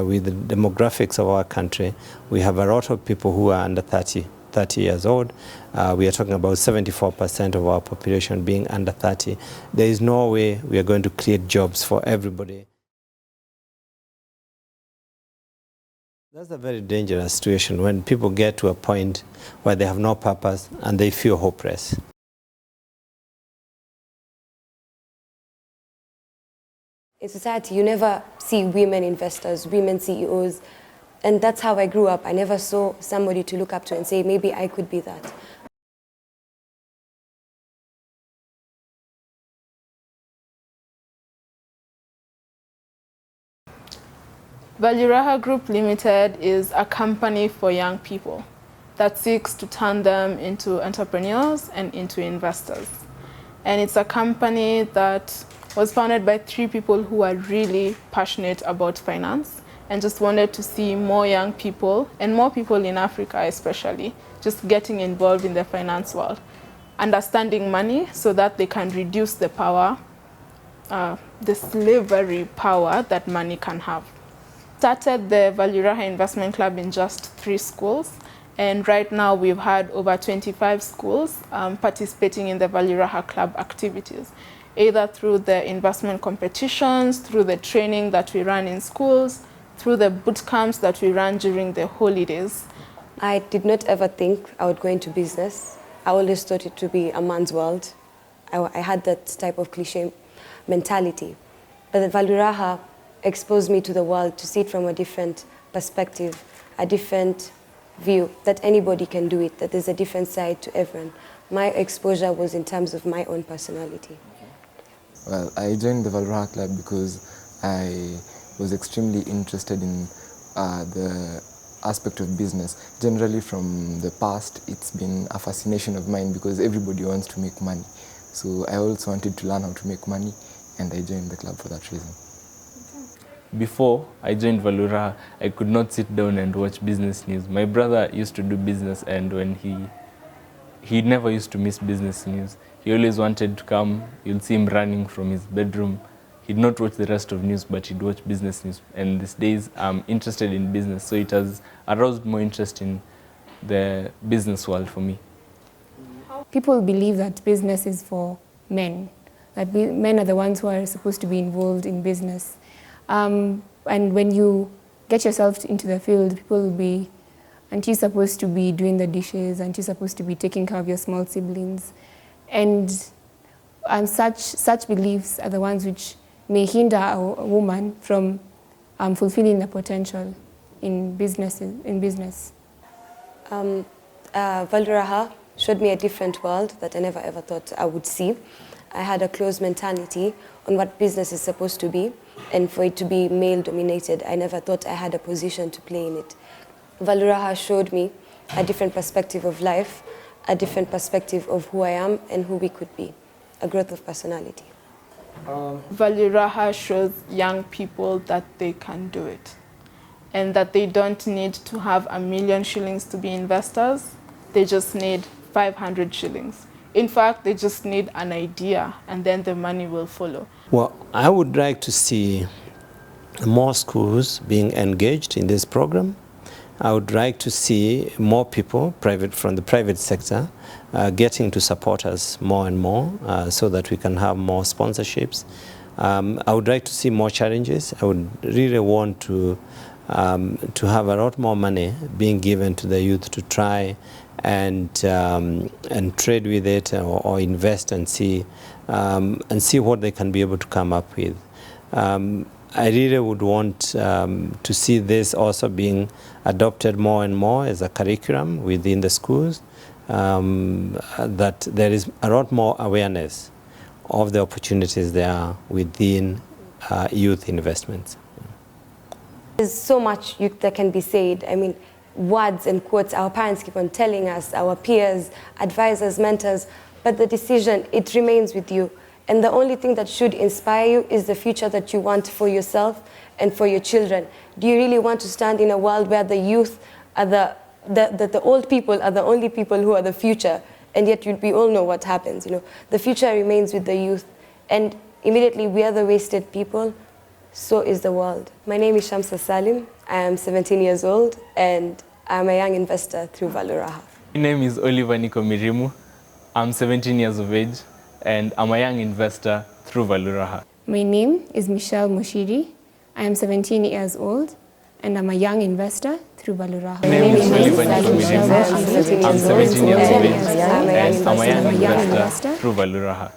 With the demographics of our country, we have a lot of people who are under 30 years old. We are talking about 74% of our population being under 30. There is no way we are going to create jobs for everybody. That's a very dangerous situation when people get to a point where they have no purpose and they feel hopeless. In society, you never see women investors, women CEOs, and that's how I grew up. I never saw somebody to look up to and say, maybe I could be that. Valuraha Group Limited is a company for young people that seeks to turn them into entrepreneurs and into investors. And it's a company that was founded by 3 people who are really passionate about finance and just wanted to see more young people, and more people in Africa especially, just getting involved in the finance world, understanding money so that they can reduce the power, the slavery power that money can have. Started the Valuraha Investment Club in just 3 schools, and right now we've had over 25 schools participating in the Valuraha Club activities, either through the investment competitions, through the training that we run in schools, through the boot camps that we run during the holidays. I did not ever think I would go into business. I always thought it to be a man's world. I had that type of cliche mentality. But the Valuraha exposed me to the world to see it from a different perspective, a different view, that anybody can do it, that there's a different side to everyone. My exposure was in terms of my own personality. Well, I joined the Valuraha Club because I was extremely interested in the aspect of business. Generally from the past, it's been a fascination of mine because everybody wants to make money. So I also wanted to learn how to make money, and I joined the club for that reason. Before I joined Valuraha, I could not sit down and watch business news. My brother used to do business, and when he never used to miss business news. He always wanted to come. You'll see him running from his bedroom. He'd not watch the rest of news, but he'd watch business news. And these days, I'm interested in business, so it has aroused more interest in the business world for me. People believe that business is for men, that men are the ones who are supposed to be involved in business. And when you get yourself into the field, people will be, aren't you supposed to be doing the dishes? Aren't you supposed to be taking care of your small siblings? And such beliefs are the ones which may hinder a woman from fulfilling the potential in business. Valuraha showed me a different world that I never ever thought I would see. I had a closed mentality on what business is supposed to be, and for it to be male-dominated, I never thought I had a position to play in it. Valuraha showed me a different perspective of life, a different perspective of who I am and who we could be, a growth of personality. Valuraha shows young people that they can do it, and that they don't need to have 1,000,000 shillings to be investors. They just need 500 shillings. In fact, they just need an idea, and then the money will follow. Well, I would like to see more schools being engaged in this program. I would like to see more people, from the private sector, getting to support us more and more so that we can have more sponsorships. I would like to see more challenges. I would really want to have a lot more money being given to the youth to try and trade with it or invest and see what they can be able to come up with. I really would want to see this also being adopted more and more as a curriculum within the schools, that there is a lot more awareness of the opportunities there are within youth investments. There's so much that can be said. I mean, words and quotes our parents keep on telling us, our peers, advisors, mentors, but the decision, it remains with you. And the only thing that should inspire you is the future that you want for yourself and for your children. Do you really want to stand in a world where the youth are the old people are the only people who are the future, and yet we all know what happens, you know? The future remains with the youth, and immediately we are the wasted people, so is the world. My name is Shamsa Salim. I am 17 years old and I'm a young investor through Valuraha. My name is Oliver Nikomirimu. I'm 17 years of age and I'm a young investor through Valuraha. My name is Michelle Mushiri. I am 17 years old and I'm a young investor through Valuraha. My name is Oliver Nikomirimu. I'm 17 years of age and I'm a young investor through Valuraha.